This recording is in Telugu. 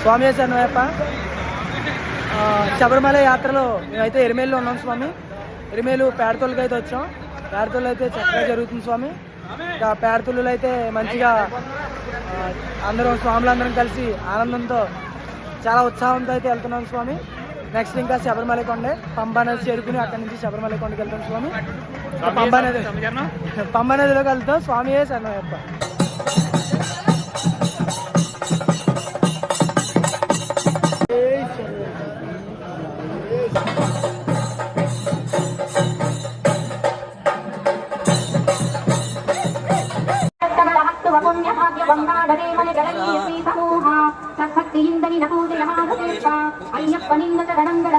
స్వామి శరణమయ్యప్ప. శబరిమల యాత్రలో మేమైతే ఎరిమేలులో ఉన్నాం స్వామి. ఎరిమేలు పేడతోళ్ళకి అయితే వచ్చాం. పేడతోళ్ళు అయితే చక్కగా జరుగుతుంది స్వామి. ఇంకా పేడతోళ్ళు అయితే మంచిగా అందరం స్వాములందరం కలిసి ఆనందంతో చాలా ఉత్సాహంతో అయితే వెళ్తున్నాం స్వామి. నెక్స్ట్ ఇంకా శబరిమల కొండ పంబా నది చేరుకుని అక్కడి నుంచి శబరిమల కొండకి వెళ్తాం స్వామి. పంబా నదిలోకి వెళ్తాం. స్వామి శరణమయ్యప్ప. అయ్యప్ప నింద చరణంగళ